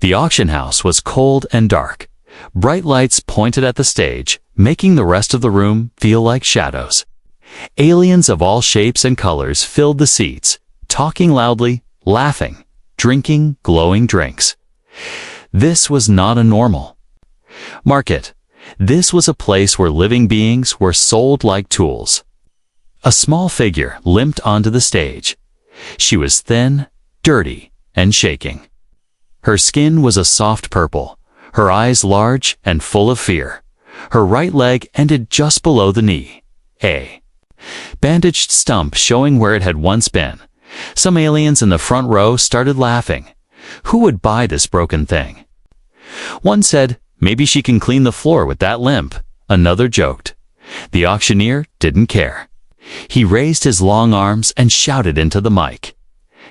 The auction house was cold and dark. Bright lights pointed at the stage, making the rest of the room feel like shadows. Aliens of all shapes and colors filled the seats, talking loudly, laughing, drinking glowing drinks. This was not a normal market. This was a place where living beings were sold like tools. A small figure limped onto the stage. She was thin, dirty, and shaking. Her skin was a soft purple, her eyes large and full of fear. Her right leg ended just below the knee, a bandaged stump showing where it had once been. Some aliens in the front row started laughing. Who would buy this broken thing? One said, maybe she can clean the floor with that limp. Another joked. The auctioneer didn't care. He raised his long arms and shouted into the mic.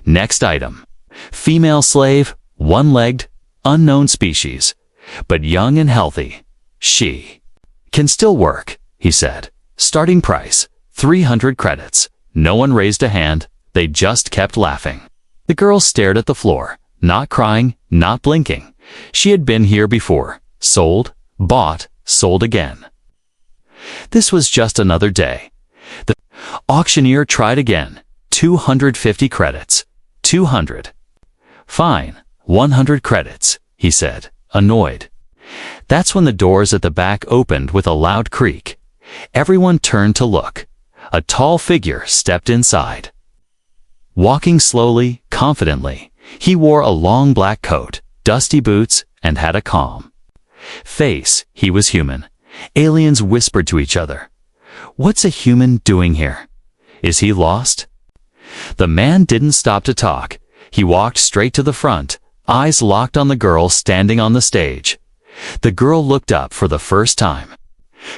Next item. Female slave, one-legged, unknown species, but young and healthy. She can still work, he said. Starting price, 300 credits. No one raised a hand. They just kept laughing. The girl stared at the floor, not crying, not blinking. She had been here before. Sold, bought, sold again. This was just another day. The auctioneer tried again. 250 credits. 200. Fine, 100 credits, he said, annoyed. That's when the doors at the back opened with a loud creak. Everyone turned to look. A tall figure stepped inside. Walking slowly, confidently, he wore a long black coat, dusty boots, and had a calm face. He was human. Aliens whispered to each other. What's a human doing here? Is he lost? The man didn't stop to talk. He walked straight to the front, eyes locked on the girl standing on the stage. The girl looked up for the first time.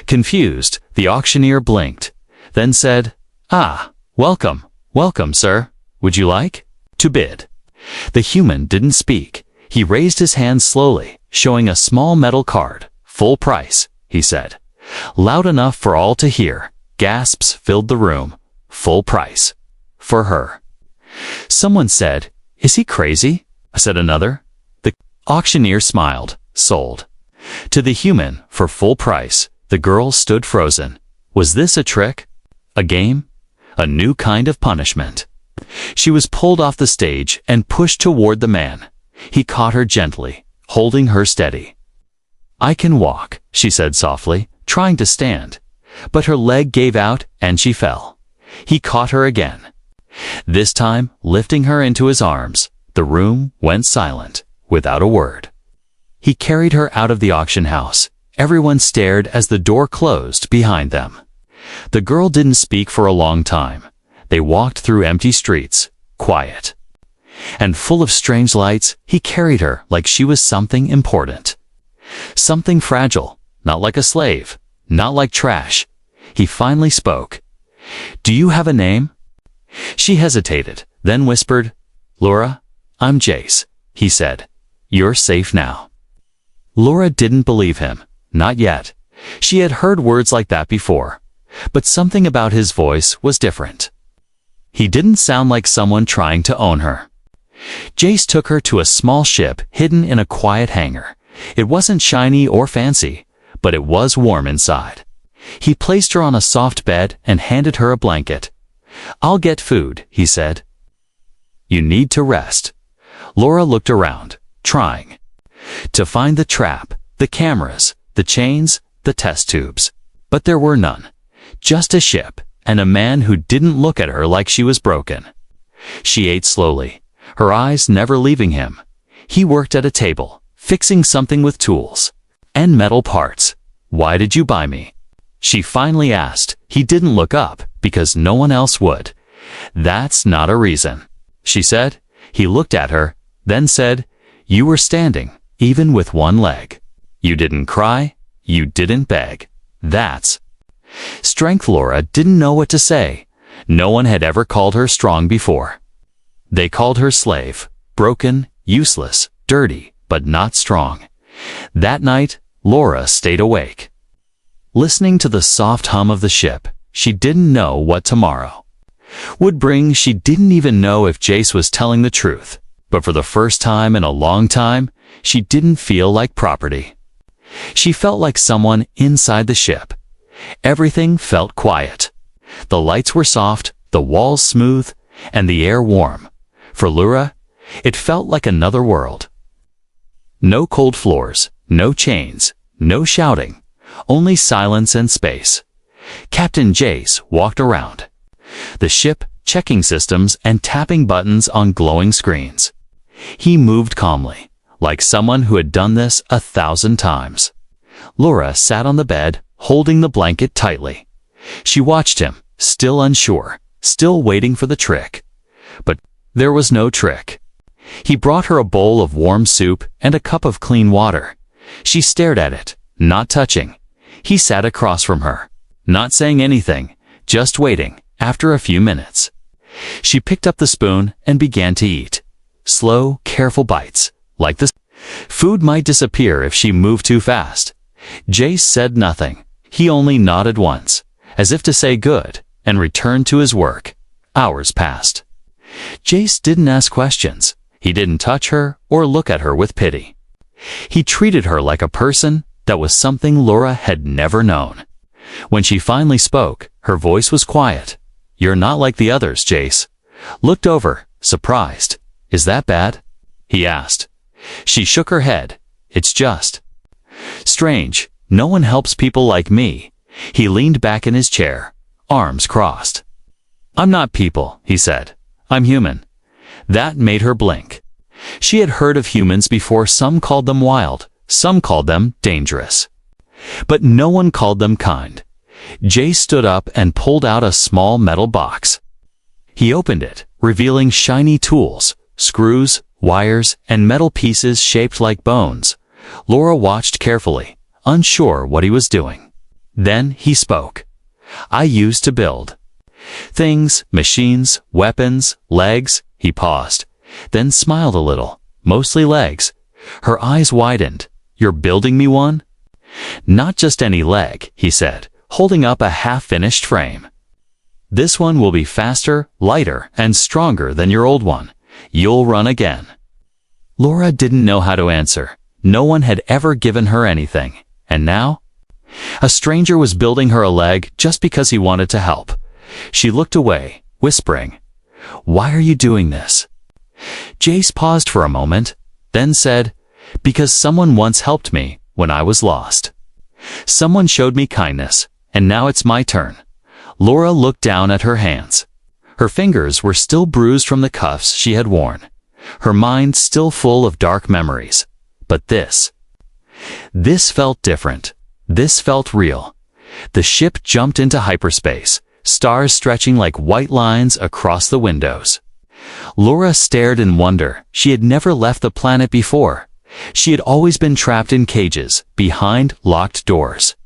Confused, the auctioneer blinked, then said, "Ah, welcome, welcome, sir. Would you like to bid?" The human didn't speak. He raised his hand slowly, showing a small metal card. Full price, he said. Loud enough for all to hear. Gasps filled the room. Full price. For her. Someone said, "Is he crazy?" said another. The auctioneer smiled. Sold. To the human, for full price. The girl stood frozen. Was this a trick? A game? A new kind of punishment? She was pulled off the stage and pushed toward the man. He caught her gently, holding her steady. "I can walk," she said softly, trying to stand. But her leg gave out and she fell. He caught her again. This time, lifting her into his arms, the room went silent, without a word. He carried her out of the auction house. Everyone stared as the door closed behind them. The girl didn't speak for a long time. They walked through empty streets, quiet. And full of strange lights, he carried her like she was something important. Something fragile, not like a slave, not like trash. He finally spoke. "Do you have a name?" She hesitated, then whispered, "Laura, I'm Jace," he said. "You're safe now." Laura didn't believe him, not yet. She had heard words like that before, but something about his voice was different. He didn't sound like someone trying to own her. Jace took her to a small ship hidden in a quiet hangar. It wasn't shiny or fancy, but it was warm inside. He placed her on a soft bed and handed her a blanket. "I'll get food," he said. "You need to rest." Laura looked around, trying to find the trap, the cameras, the chains, the test tubes. But there were none. Just a ship, and a man who didn't look at her like she was broken. She ate slowly, her eyes never leaving him. He worked at a table, fixing something with tools and metal parts. "Why did you buy me?" she finally asked. He didn't look up, because no one else would. "That's not a reason," she said. He looked at her, then said, "You were standing, even with one leg. You didn't cry, you didn't beg. That's strength." Laura didn't know what to say. No one had ever called her strong before. They called her slave, broken, useless, dirty, but not strong. That night, Laura stayed awake, listening to the soft hum of the ship. She didn't know what tomorrow would bring. She didn't even know if Jace was telling the truth. But for the first time in a long time, she didn't feel like property. She felt like someone inside the ship. Everything felt quiet. The lights were soft, the walls smooth, and the air warm. For Lura, it felt like another world. No cold floors, no chains, no shouting, only silence and space. Captain Jace walked around the ship, checking systems and tapping buttons on glowing screens. He moved calmly, like someone who had done this 1,000 times. Lura sat on the bed, holding the blanket tightly. She watched him, still unsure, still waiting for the trick. But there was no trick. He brought her a bowl of warm soup and a cup of clean water. She stared at it, not touching. He sat across from her, not saying anything, just waiting. After a few minutes, she picked up the spoon and began to eat. Slow, careful bites, like the food might disappear if she moved too fast. Jace said nothing. He only nodded once, as if to say good, and returned to his work. Hours passed. Jace didn't ask questions. He didn't touch her or look at her with pity. He treated her like a person that was something Lura had never known. When she finally spoke, her voice was quiet. "You're not like the others, Jace." Looked over, surprised. "Is that bad?" he asked. She shook her head. "It's just strange. No one helps people like me." He leaned back in his chair, arms crossed. "I'm not people," he said. "I'm human." That made her blink. She had heard of humans before. Some called them wild, some called them dangerous. But no one called them kind. Jay stood up and pulled out a small metal box. He opened it, revealing shiny tools, screws, wires, and metal pieces shaped like bones. Lura watched carefully, unsure what he was doing. Then he spoke. "I used to build things, machines, weapons, legs." He paused, then smiled a little. "Mostly legs." Her eyes widened. "You're building me one?" "Not just any leg," he said, holding up a half-finished frame. "This one will be faster, lighter, and stronger than your old one. You'll run again." Lura didn't know how to answer. No one had ever given her anything. And now? A stranger was building her a leg just because he wanted to help. She looked away, whispering, "Why are you doing this?" Jace paused for a moment, then said, "Because someone once helped me when I was lost. Someone showed me kindness, and now it's my turn." Lura looked down at her hands. Her fingers were still bruised from the cuffs she had worn, her mind still full of dark memories. But this felt different. This felt real. The ship jumped into hyperspace, stars stretching like white lines across the windows. Lura stared in wonder. She had never left the planet before. She had always been trapped in cages, behind locked doors.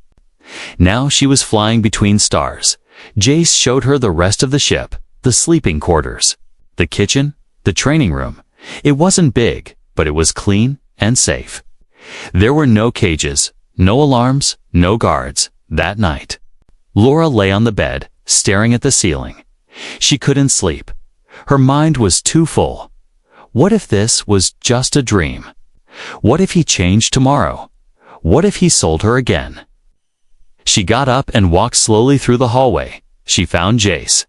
Now she was flying between stars. Jace showed her the rest of the ship, the sleeping quarters, the kitchen, the training room. It wasn't big, but it was clean and safe. There were no cages, no alarms, no guards. That night, Lura lay on the bed, staring at the ceiling. She couldn't sleep. Her mind was too full. What if this was just a dream? What if he changed tomorrow? What if he sold her again? She got up and walked slowly through the hallway. She found Jace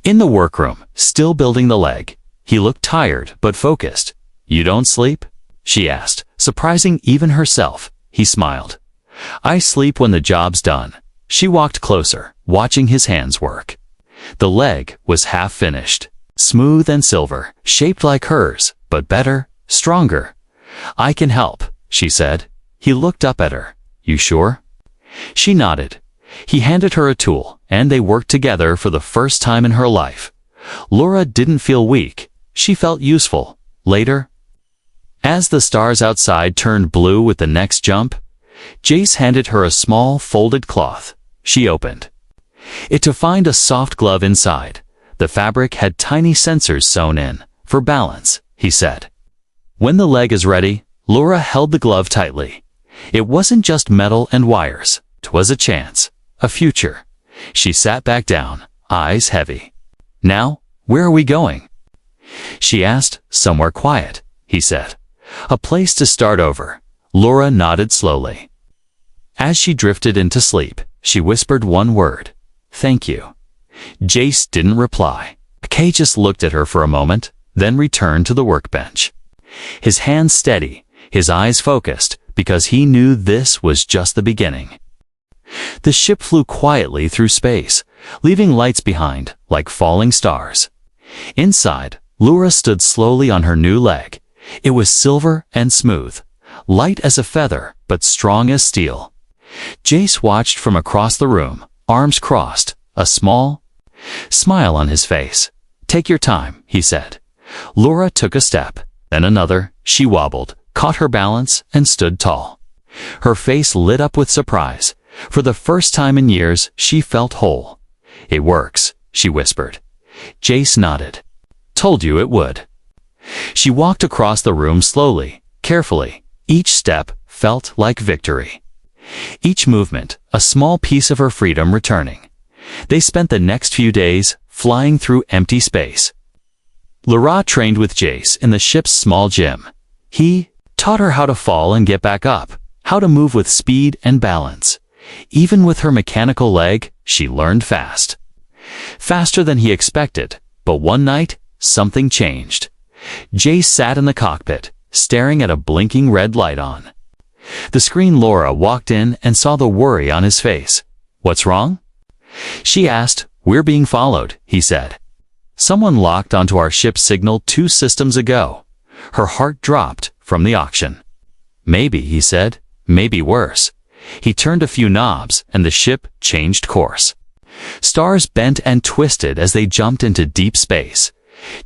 in the workroom, still building the leg. He looked tired but focused. "You don't sleep?" she asked, surprising even herself. He smiled. "I sleep when the job's done." She walked closer, watching his hands work. The leg was half finished, smooth and silver, shaped like hers, but better, stronger. "I can help," she said. He looked up at her. "You sure?" She nodded. He handed her a tool, and they worked together for the first time in her life. Lura didn't feel weak. She felt useful. Later, as the stars outside turned blue with the next jump, Jace handed her a small folded cloth. She opened it to find a soft glove inside. The fabric had tiny sensors sewn in, for balance, he said. When the leg is ready, Lura held the glove tightly. It wasn't just metal and wires. 'Twas a chance, a future. She sat back down, eyes heavy. "Now, where are we going?" She asked. Somewhere quiet, he said. A place to start over. Laura nodded slowly. As she drifted into sleep, she whispered one word. Thank you. Jace didn't reply. Kay just looked at her for a moment, then returned to the workbench. His hands steady, his eyes focused, because he knew this was just the beginning. The ship flew quietly through space, leaving lights behind, like falling stars. Inside, Laura stood slowly on her new leg. It was silver and smooth, light as a feather, but strong as steel. Jace watched from across the room, arms crossed, a small smile on his face. Take your time, he said. Laura took a step, then another. She wobbled, caught her balance, and stood tall. Her face lit up with surprise. For the first time in years, she felt whole. It works, she whispered. Jace nodded. Told you it would. She walked across the room slowly, carefully. Each step felt like victory. Each movement, a small piece of her freedom returning. They spent the next few days flying through empty space. Laura trained with Jace in the ship's small gym. He taught her how to fall and get back up, how to move with speed and balance. Even with her mechanical leg, she learned fast. Faster than he expected, but one night, something changed. Jace sat in the cockpit, staring at a blinking red light on. The screen. Laura walked in and saw the worry on his face. What's wrong? She asked. We're being followed, he said. Someone locked onto our ship's signal 2 systems ago. Her heart dropped from the auction. Maybe, he said, maybe worse. He turned a few knobs and the ship changed course. Stars bent and twisted as they jumped into deep space.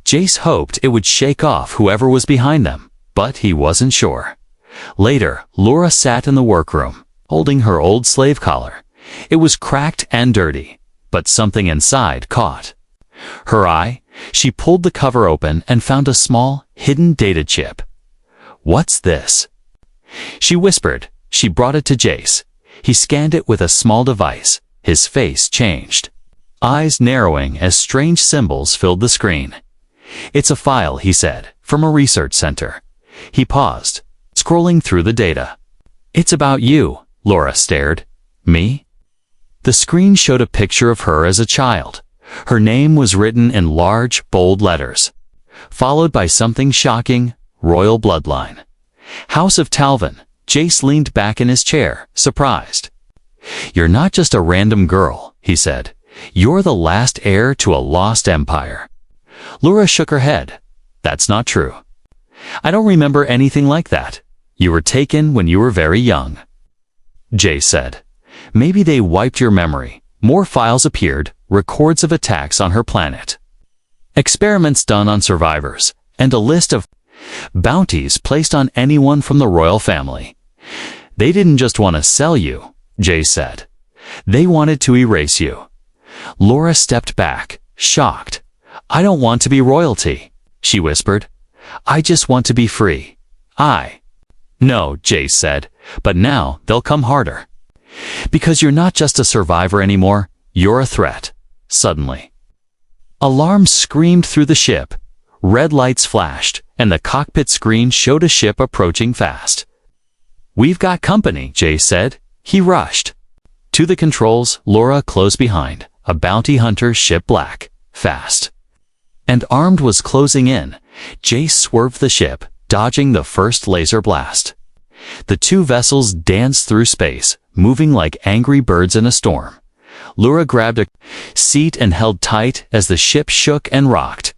Jace hoped it would shake off whoever was behind them, but he wasn't sure. Later, Laura sat in the workroom, holding her old slave collar. It was cracked and dirty, but something inside caught her eye. She pulled the cover open and found a small, hidden data chip. What's this? She whispered. She brought it to Jace. He scanned it with a small device. His face changed, eyes narrowing as strange symbols filled the screen. It's a file, he said, from a research center. He paused, scrolling through the data. It's about you, Laura stared. Me? The screen showed a picture of her as a child. Her name was written in large, bold letters, followed by something shocking, royal bloodline. House of Talvin. Jace leaned back in his chair, surprised. You're not just a random girl, he said. You're the last heir to a lost empire. Laura shook her head. That's not true. I don't remember anything like that. You were taken when you were very young. Jace said. Maybe they wiped your memory. More files appeared, records of attacks on her planet, experiments done on survivors, and a list of bounties placed on anyone from the royal family. They didn't just want to sell you, Jace said. They wanted to erase you. Laura stepped back, shocked. I don't want to be royalty, she whispered. I just want to be free. No, Jace said, but now they'll come harder. Because you're not just a survivor anymore, you're a threat. Suddenly, alarms screamed through the ship. Red lights flashed, and the cockpit screen showed a ship approaching fast. We've got company, Jace said. He rushed to the controls. Laura close behind. A bounty hunter ship, black, fast, and armed, was closing in. Jace swerved the ship, dodging the first laser blast. The 2 vessels danced through space, moving like angry birds in a storm. Laura grabbed a seat and held tight as the ship shook and rocked.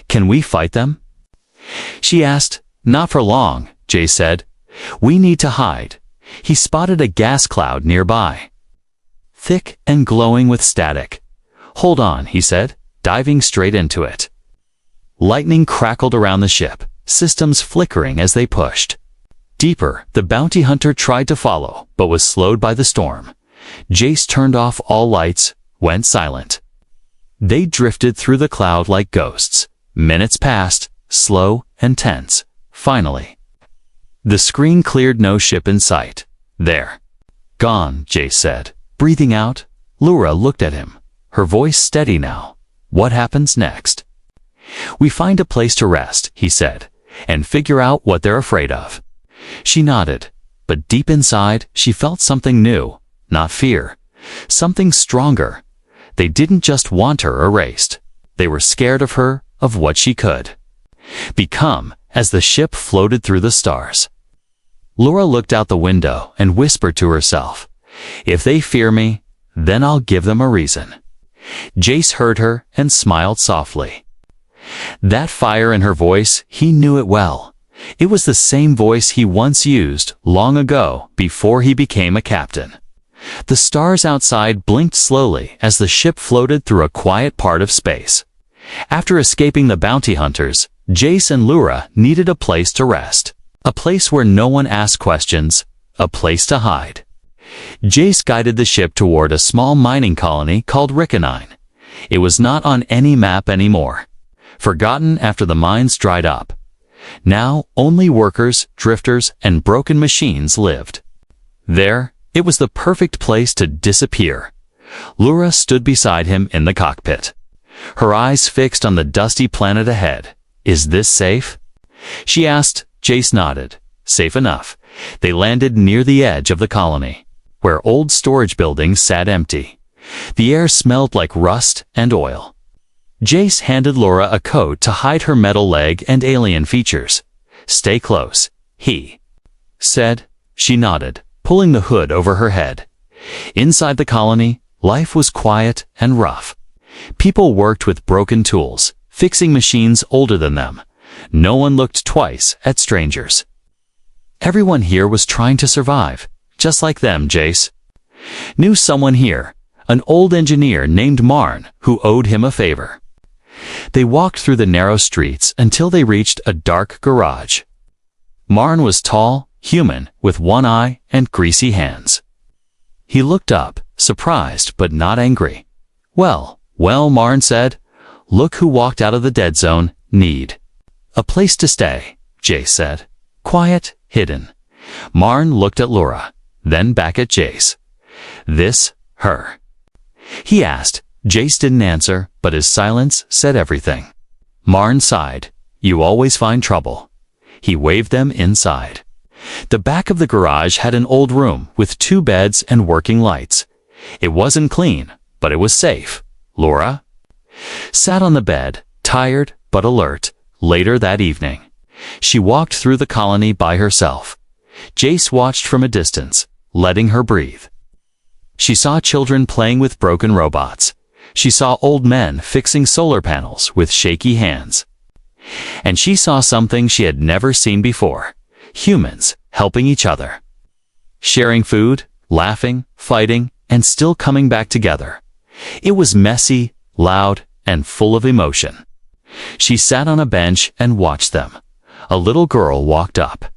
Can we fight them? She asked. Not for long, Jace said. We need to hide. He spotted a gas cloud nearby, thick and glowing with static. Hold on, he said, diving straight into it. Lightning crackled around the ship, systems flickering as they pushed deeper. The bounty hunter tried to follow, but was slowed by the storm. Jace turned off all lights, went silent. They drifted through the cloud like ghosts. Minutes passed, slow and tense. Finally, the screen cleared. No ship in sight. There. Gone, Jace said, breathing out. Laura looked at him, her voice steady now. What happens next? "We find a place to rest," he said, "and figure out what they're afraid of." She nodded, but deep inside she felt something new, not fear, something stronger. They didn't just want her erased. They were scared of her, of what she could become as the ship floated through the stars. Laura looked out the window and whispered to herself, "If they fear me, then I'll give them a reason." Jace heard her and smiled softly. That fire in her voice, he knew it well. It was the same voice he once used long ago before he became a captain. The stars outside blinked slowly as the ship floated through a quiet part of space. After escaping the bounty hunters, Jace and Laura needed a place to rest. A place where no one asked questions, a place to hide. Jace guided the ship toward a small mining colony called Rickenine. It was not on any map anymore. Forgotten after the mines dried up. Now only workers, drifters, and broken machines lived. There, it was the perfect place to disappear. Laura stood beside him in the cockpit, her eyes fixed on the dusty planet ahead. "Is this safe?" she asked. Jace nodded. Safe enough. They landed near the edge of the colony, where old storage buildings sat empty. The air smelled like rust and oil. Jace handed Laura a coat to hide her metal leg and alien features. "Stay close," he said. She nodded, pulling the hood over her head. Inside the colony, life was quiet and rough. People worked with broken tools, fixing machines older than them. No one looked twice at strangers. Everyone here was trying to survive, just like them. Jace knew someone here, an old engineer named Marn, who owed him a favor. They walked through the narrow streets until they reached a dark garage. Marn was tall, human, with one eye and greasy hands. He looked up, surprised but not angry. Well, Marn said. "Look who walked out of the dead zone. Need a place to stay," Jace said. "Quiet, hidden." Marn looked at Laura, then back at Jace. "This, her?" he asked. Jace didn't answer, but his silence said everything. Marn sighed. "You always find trouble." He waved them inside. The back of the garage had an old room with 2 beds and working lights. It wasn't clean, but it was safe. Laura sat on the bed, tired but alert. Later that evening, she walked through the colony by herself. Jace watched from a distance, letting her breathe. She saw children playing with broken robots. She saw old men fixing solar panels with shaky hands. And she saw something she had never seen before: humans helping each other, sharing food, laughing, fighting, and still coming back together. It was messy, loud, and full of emotion. She sat on a bench and watched them. A little girl walked up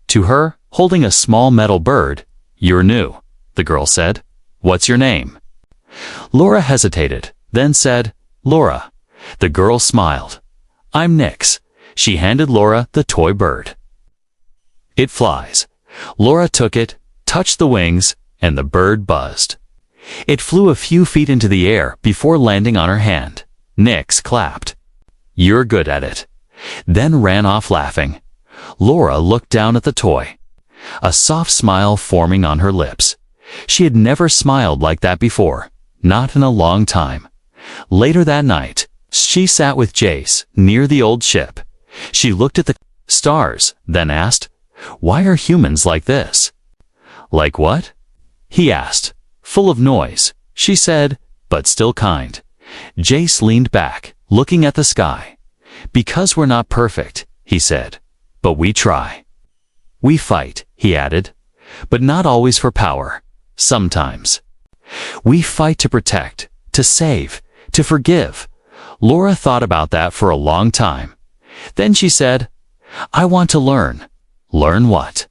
to her, holding a small metal bird. "You're new," the girl said. "What's your name?" Laura hesitated, then said, "Laura." The girl smiled. "I'm Nix." She handed Laura the toy bird. "It flies." Laura took it, touched the wings, and the bird buzzed. It flew a few feet into the air before landing on her hand. Nix clapped. "You're good at it," then ran off laughing. Laura looked down at the toy, a soft smile forming on her lips. She had never smiled like that before, not in a long time. Later that night, she sat with Jace near the old ship. She looked at the stars, then asked, "Why are humans like this?" "Like what?" he asked. "Full of noise," she said, "but still kind." Jace leaned back, looking at the sky. "Because we're not perfect," he said, "but we try. We fight," he added, "but not always for power. Sometimes we fight to protect, to save, to forgive." Laura thought about that for a long time. Then she said, "I want to learn." "Learn what?"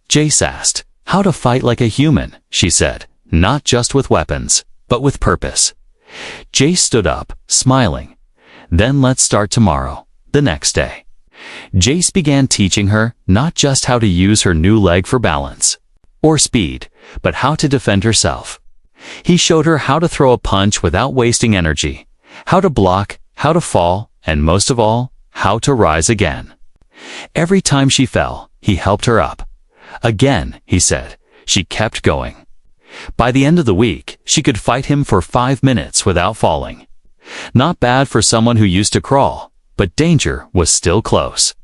Jace asked. "How to fight like a human," she said, "not just with weapons, but with purpose." Jace stood up, smiling. "Then let's start tomorrow." The next day, Jace began teaching her not just how to use her new leg for balance or speed, but how to defend herself. He showed her how to throw a punch without wasting energy, how to block, how to fall, and most of all, how to rise again. Every time she fell, he helped her up. Again, he said. She kept going. By the end of the week, she could fight him for 5 minutes without falling. Not bad for someone who used to crawl, but danger was still close.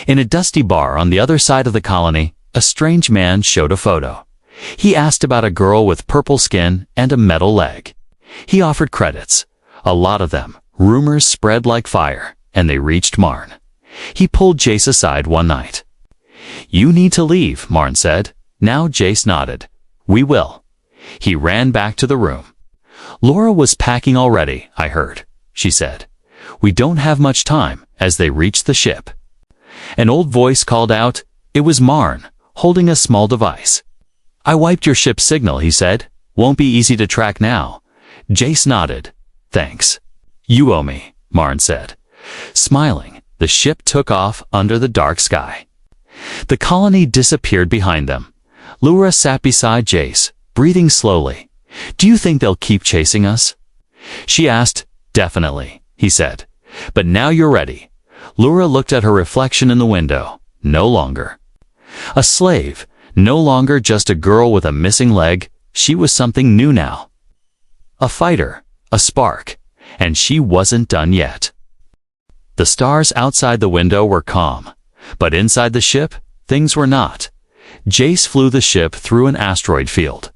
In a dusty bar on the other side of the colony, a strange man showed a photo. He asked about a girl with purple skin and a metal leg. He offered credits. A lot of them. Rumors spread like fire, and they reached Marn. He pulled Jace aside one night. "You need to leave," Marn said. Now Jace nodded. "We will." He ran back to the room. "Laura was packing already, I heard," she said. "We don't have much time," as they reached the ship. An old voice called out. It was Marn, holding a small device. "I wiped your ship's signal," he said. "Won't be easy to track now." Jace nodded. "Thanks." "You owe me," Marn said. Smiling, the ship took off under the dark sky. The colony disappeared behind them. Laura sat beside Jace, breathing slowly. "Do you think they'll keep chasing us?" She asked. "Definitely," he said. "But now you're ready." Laura looked at her reflection in the window. No longer a slave, no longer just a girl with a missing leg. She was something new now. A fighter, a spark, and she wasn't done yet. The stars outside the window were calm, but inside the ship, things were not. Jace flew the ship through an asteroid field.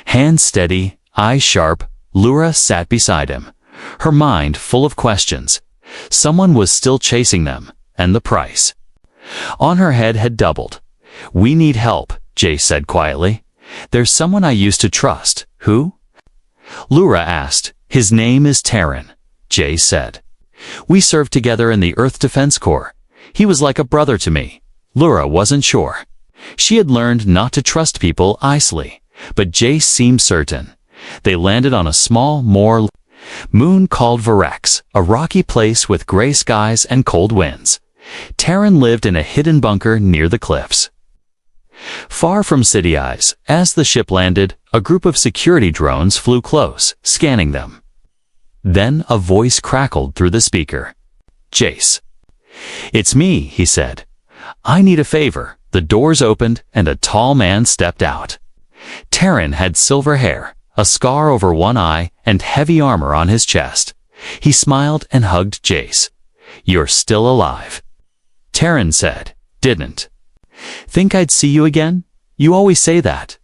Hands steady, eyes sharp, Laura sat beside him, her mind full of questions. Someone was still chasing them, and the price on her head had doubled. "We need help," Jace said quietly. "There's someone I used to trust." "Who?" Laura asked. "His name is Terran," Jace said. "We served together in the Earth Defense Corps. He was like a brother to me." Laura wasn't sure. She had learned not to trust people easily, but Jace seemed certain. They landed on a small moon called Virex, a rocky place with gray skies and cold winds. Terran lived in a hidden bunker near the cliffs. Far from city eyes, as the ship landed, a group of security drones flew close, scanning them. Then a voice crackled through the speaker. "Jace." "It's me," he said. "I need a favor." The doors opened, and a tall man stepped out. Terran had silver hair, a scar over one eye, and heavy armor on his chest. He smiled and hugged Jace. "You're still alive." Terran said. "Didn't think I'd see you again? You always say that."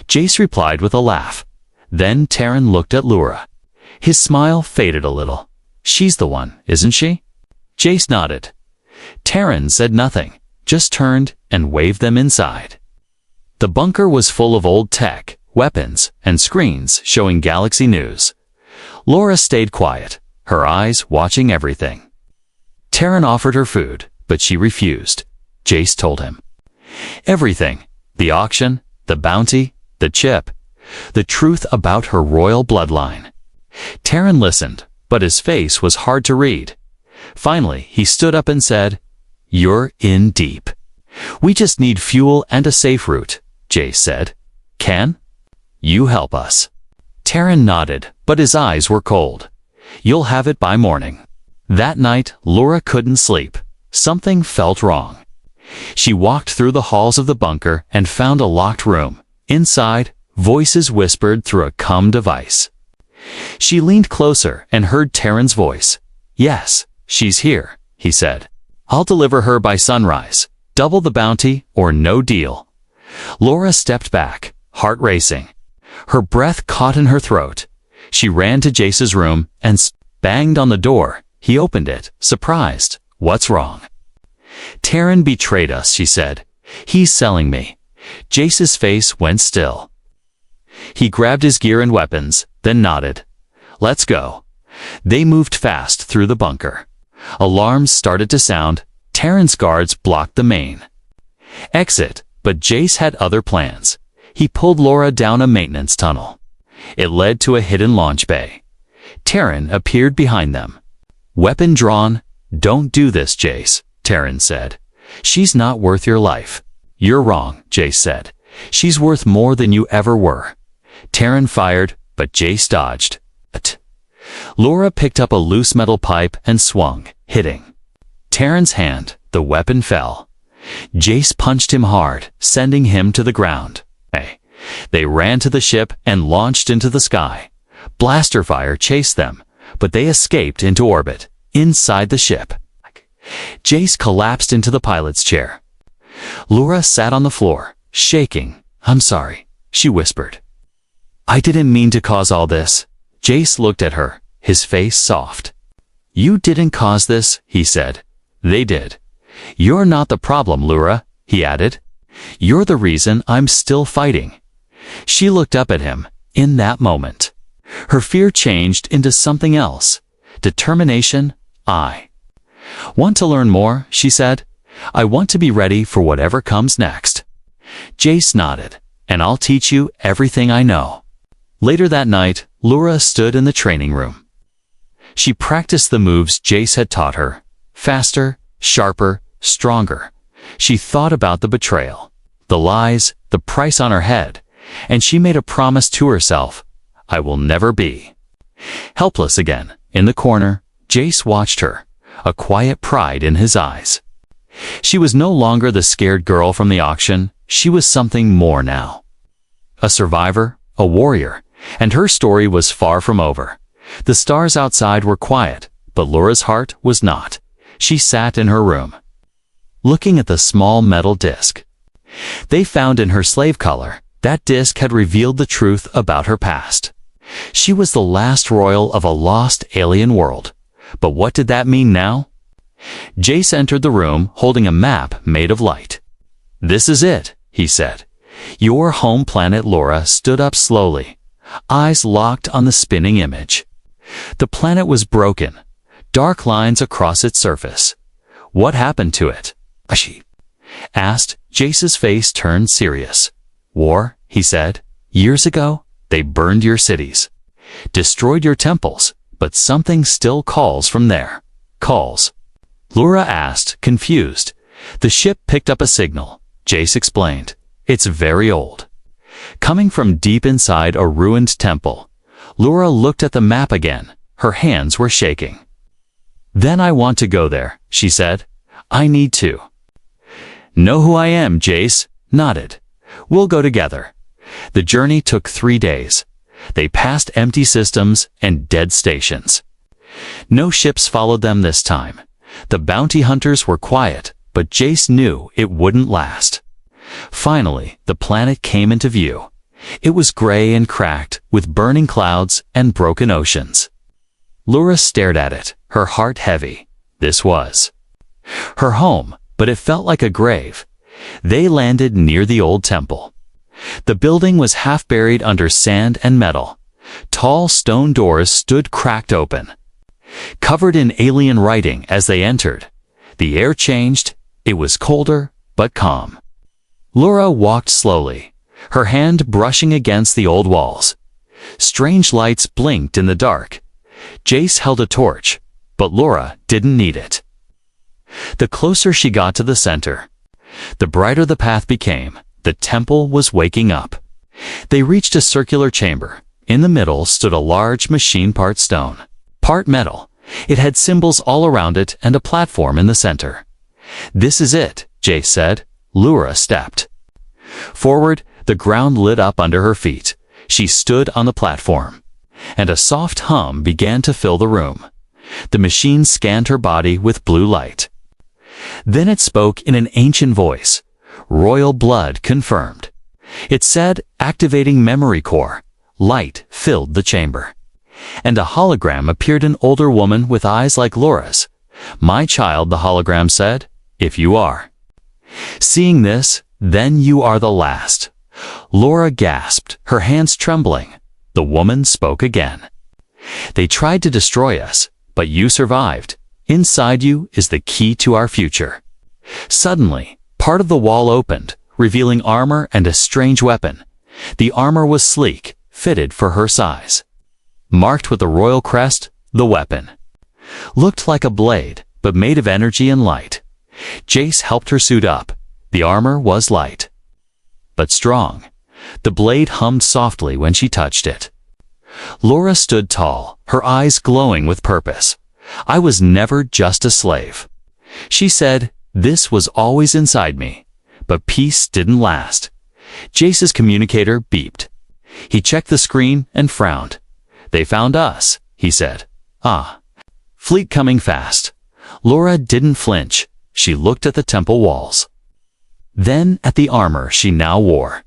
Jace replied with a laugh. Then Terran looked at Laura. His smile faded a little. "She's the one, isn't she?" Jace nodded. Terran said nothing, just turned and waved them inside. The bunker was full of old tech, weapons, and screens showing galaxy news. Laura stayed quiet, her eyes watching everything. Terran offered her food, but she refused. Jace told him. Everything. The auction, the bounty, the chip, the truth about her royal bloodline. Terran listened, but his face was hard to read. Finally, he stood up and said, "You're in deep. We just need fuel and a safe route," Jace said. "Can you help us?" Terran nodded, but his eyes were cold. "You'll have it by morning." That night, Laura couldn't sleep. Something felt wrong. She walked through the halls of the bunker and found a locked room. Inside, voices whispered through a COM device. She leaned closer and heard Terran's voice. "Yes, she's here," he said. "I'll deliver her by sunrise. Double the bounty or no deal." Laura stepped back, heart racing. Her breath caught in her throat. She ran to Jace's room and banged on the door. He opened it, surprised. "What's wrong?" "Terran betrayed us," she said. "He's selling me." Jace's face went still. He grabbed his gear and weapons, then nodded. "Let's go." They moved fast through the bunker. Alarms started to sound. Terran's guards blocked the main exit, but Jace had other plans. He pulled Laura down a maintenance tunnel. It led to a hidden launch bay. Terran appeared behind them. Weapon drawn. "Don't do this, Jace," Terran said. "She's not worth your life." "You're wrong," Jace said. "She's worth more than you ever were." Terran fired, but Jace dodged. Laura picked up a loose metal pipe and swung, hitting Terran's hand. The weapon fell. Jace punched him hard, sending him to the ground. They ran to the ship and launched into the sky. Blaster fire chased them, but they escaped into orbit, inside the ship. Jace collapsed into the pilot's chair. Laura sat on the floor, shaking. "I'm sorry," she whispered. "I didn't mean to cause all this." Jace looked at her, his face soft. "You didn't cause this," he said. "They did." "You're not the problem, Laura," he added. "You're the reason I'm still fighting." She looked up at him. In that moment, her fear changed into something else. Determination. "I want to learn more," she said. "I want to be ready for whatever comes next." Jace nodded. "And I'll teach you everything I know." Later that night, Laura stood in the training room. She practiced the moves Jace had taught her. Faster, sharper, stronger. She thought about the betrayal, the lies, the price on her head, and she made a promise to herself. "I will never be helpless again." In the corner, Jace watched her, a quiet pride in his eyes. She was no longer the scared girl from the auction. She was something more now. A survivor, a warrior, and her story was far from over. The stars outside were quiet, but Laura's heart was not. She sat in her room, looking at the small metal disc they found in her slave collar. That disc had revealed the truth about her past. She was the last royal of a lost alien world. But what did that mean now? Jace entered the room holding a map made of light. "This is it," he said. "Your home planet." Laura stood up slowly, eyes locked on the spinning image. The planet was broken, dark lines across its surface. "What happened to it?" she asked. Jace's face turned serious. "War," he said. "Years ago, they burned your cities, destroyed your temples, but something still calls from there." "Calls?" Laura asked, confused. The ship picked up a signal. Jace explained. "It's very old, coming from deep inside a ruined temple." Laura looked at the map again. Her hands were shaking. "Then I want to go there," she said. "I need to." "Know who I am?" Jace nodded. "We'll go together." The journey took 3 days. They passed empty systems and dead stations. No ships followed them this time. The bounty hunters were quiet, but Jace knew it wouldn't last. Finally, the planet came into view. It was gray and cracked, with burning clouds and broken oceans. Laura stared at it, her heart heavy. This was her home, but it felt like a grave. They landed near the old temple. The building was half buried under sand and metal. Tall stone doors stood cracked open, covered in alien writing as they entered. The air changed. It was colder, but calm. Laura walked slowly, her hand brushing against the old walls. Strange lights blinked in the dark. Jace held a torch, but Laura didn't need it. The closer she got to the center, the brighter the path became. The temple was waking up. They reached a circular chamber. In the middle stood a large machine, part stone, part metal. It had symbols all around it and a platform in the center. "This is it," Jace said. Laura stepped forward. The ground lit up under her feet. She stood on the platform, and a soft hum began to fill the room. The machine scanned her body with blue light. Then it spoke in an ancient voice. Royal blood confirmed. It said, activating memory core. Light filled the chamber, and a hologram appeared, an older woman with eyes like Laura's. "My child," the hologram said, "if you are seeing this, then you are the last." Laura gasped, her hands trembling. The woman spoke again. "They tried to destroy us, but you survived. Inside you is the key to our future." Suddenly, part of the wall opened, revealing armor and a strange weapon. The armor was sleek, fitted for her size. Marked with a royal crest, the weapon looked like a blade, but made of energy and light. Jace helped her suit up. The armor was light, but strong. The blade hummed softly when she touched it. Laura stood tall, her eyes glowing with purpose. I was never just a slave. She said, this was always inside me. But peace didn't last. Jace's communicator beeped. He checked the screen and frowned. They found us, he said. Ah. Fleet coming fast. Laura didn't flinch. She looked at the temple walls. Then at the armor she now wore.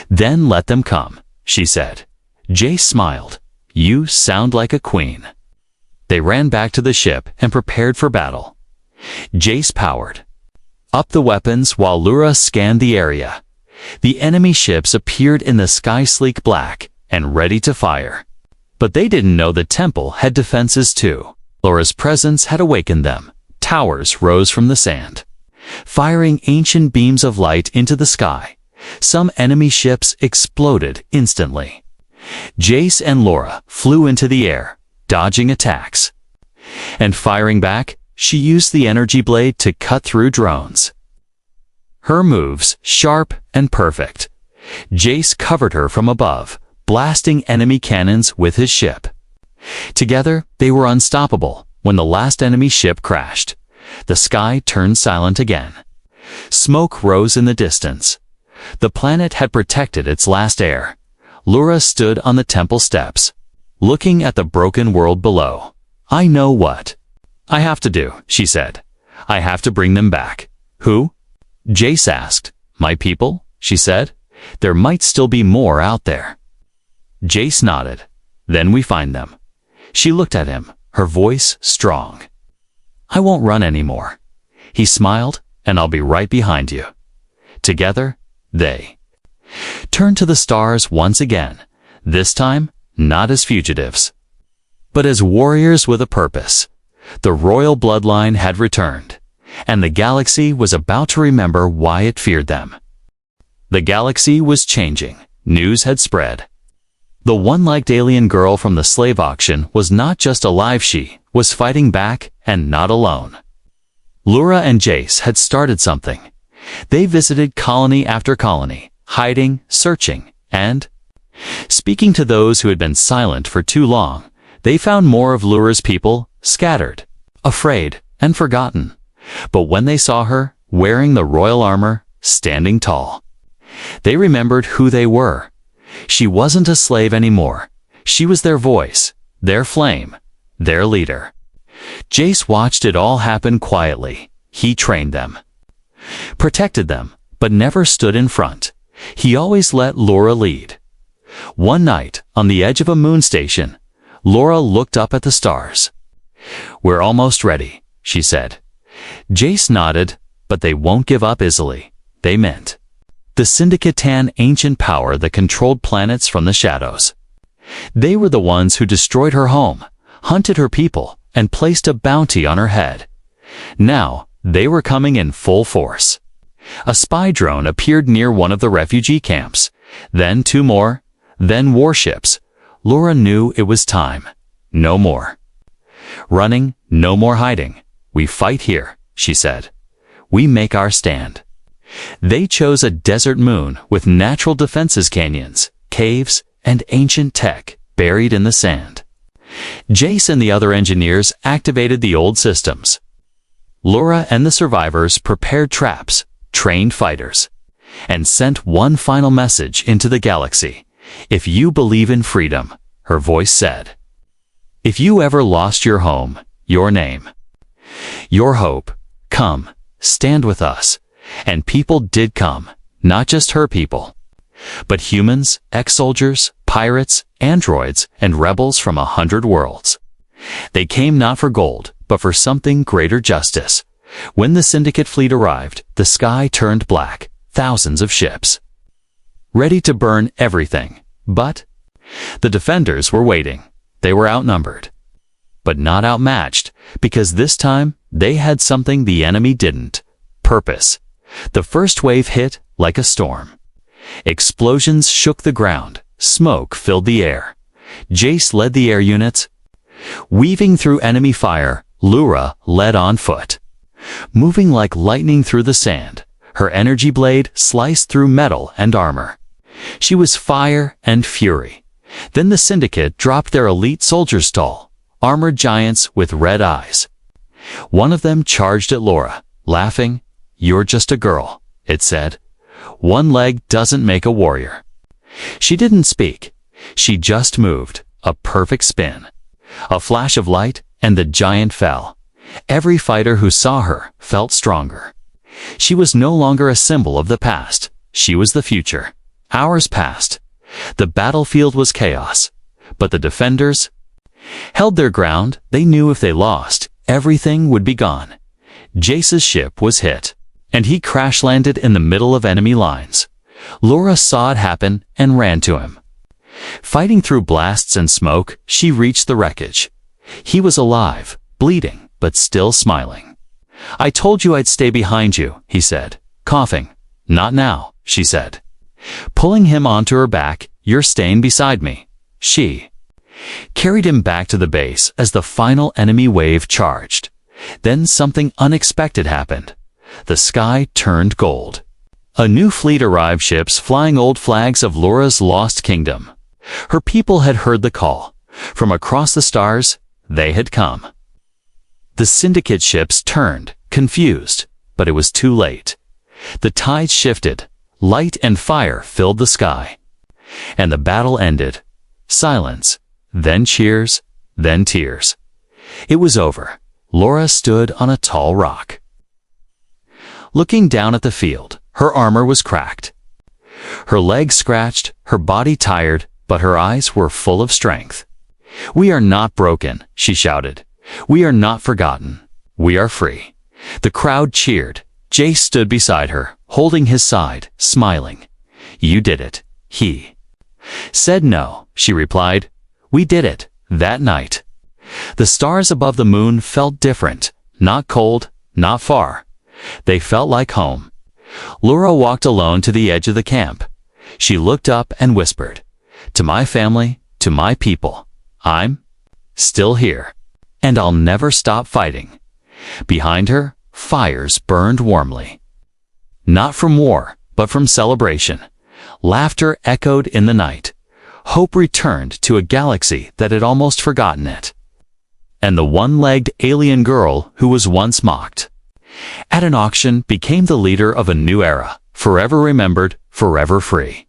Then let them come, she said. Jace smiled. You sound like a queen. They ran back to the ship and prepared for battle. Jace powered up the weapons while Laura scanned the area. The enemy ships appeared in the sky sleek black and ready to fire. But they didn't know the temple had defenses too. Laura's presence had awakened them. Towers rose from the sand, firing ancient beams of light into the sky. Some enemy ships exploded instantly. Jace and Laura flew into the air, dodging attacks. And firing back, she used the energy blade to cut through drones. Her moves sharp and perfect. Jace covered her from above, blasting enemy cannons with his ship. Together, they were unstoppable when the last enemy ship crashed. The sky turned silent again. Smoke rose in the distance. The planet had protected its last heir. Laura stood on the temple steps, looking at the broken world below. I know what I have to do, she said. I have to bring them back. Who? Jace asked. My people, she said. There might still be more out there. Jace nodded. Then we find them. She looked at him, her voice strong. I won't run anymore. He smiled, and I'll be right behind you. Together, they turned to the stars once again, this time not as fugitives, but as warriors with a purpose. The royal bloodline had returned, and the galaxy was about to remember why it feared them. The galaxy was changing. News had spread. The one-legged alien girl from the slave auction was not just alive, she was fighting back and not alone. Laura and Jace had started something. They visited colony after colony, hiding, searching, and speaking to those who had been silent for too long. They found more of Laura's people, scattered, afraid, and forgotten. But when they saw her, wearing the royal armor, standing tall, they remembered who they were. She wasn't a slave anymore. She was their voice, their flame, their leader. Jace watched it all happen quietly. He trained them, protected them, but never stood in front. He always let Laura lead. One night, on the edge of a moon station, Laura looked up at the stars. We're almost ready, she said. Jace nodded, but they won't give up easily. They meant the Syndicate-tan ancient power that controlled planets from the shadows. They were the ones who destroyed her home, hunted her people, and placed a bounty on her head. Now, they were coming in full force. A spy drone appeared near one of the refugee camps. Then two more, then warships. Laura knew it was time. No more running, no more hiding. We fight here, she said. We make our stand. They chose a desert moon with natural defenses, canyons, caves, and ancient tech buried in the sand. Jace and the other engineers activated the old systems. Laura and the survivors prepared traps, trained fighters, and sent one final message into the galaxy. If you believe in freedom, her voice said. If you ever lost your home, your name, your hope, come, stand with us. And people did come, not just her people, but humans, ex-soldiers, pirates, androids, and rebels from 100 worlds. They came not for gold, but for something greater: justice. When the Syndicate fleet arrived, the sky turned black, thousands of ships, ready to burn everything. But the defenders were waiting. They were outnumbered, but not outmatched, because this time they had something the enemy didn't: purpose. The first wave hit like a storm. Explosions shook the ground. Smoke filled the air. Jace led the air units. Weaving through enemy fire, Laura led on foot, moving like lightning through the sand. Her energy blade sliced through metal and armor. She was fire and fury. Then the Syndicate dropped their elite soldiers tall. armored giants with red eyes. One of them charged at Laura, laughing. "You're just a girl," it said. "One leg doesn't make a warrior." She didn't speak. She just moved, a perfect spin. A flash of light, and the giant fell. Every fighter who saw her felt stronger. She was no longer a symbol of the past. She was the future. Hours passed. The battlefield was chaos. But the defenders held their ground. They knew if they lost, everything would be gone. Jace's ship was hit, and he crash-landed in the middle of enemy lines. Laura saw it happen and ran to him. Fighting through blasts and smoke, she reached the wreckage. He was alive, bleeding, but still smiling. "I told you I'd stay behind you," he said, coughing. "Not now," she said. Pulling him onto her back, "You're staying beside me." She carried him back to the base as the final enemy wave charged. Then something unexpected happened. The sky turned gold. A new fleet arrived, ships flying old flags of Laura's lost kingdom. Her people had heard the call. From across the stars, they had come. The syndicate ships turned, confused, but it was too late. The tides shifted. Light and fire filled the sky. And the battle ended. Silence, then cheers, then tears. It was over. Laura stood on a tall rock. Looking down at the field, her armor was cracked. Her legs scratched, her body tired, but her eyes were full of strength. "We are not broken," she shouted. "We are not forgotten. We are free." The crowd cheered. Jace stood beside her, holding his side, smiling. "You did it," he said. "No," she replied. "We did it, that night." The stars above the moon felt different, not cold, not far. They felt like home. Laura walked alone to the edge of the camp. She looked up and whispered, "To my family, to my people, I'm still here, and I'll never stop fighting." Behind her, fires burned warmly. Not from war, but from celebration. Laughter echoed in the night. Hope returned to a galaxy that had almost forgotten it. And the one-legged alien girl who was once mocked at an auction became the leader of a new era, forever remembered, forever free.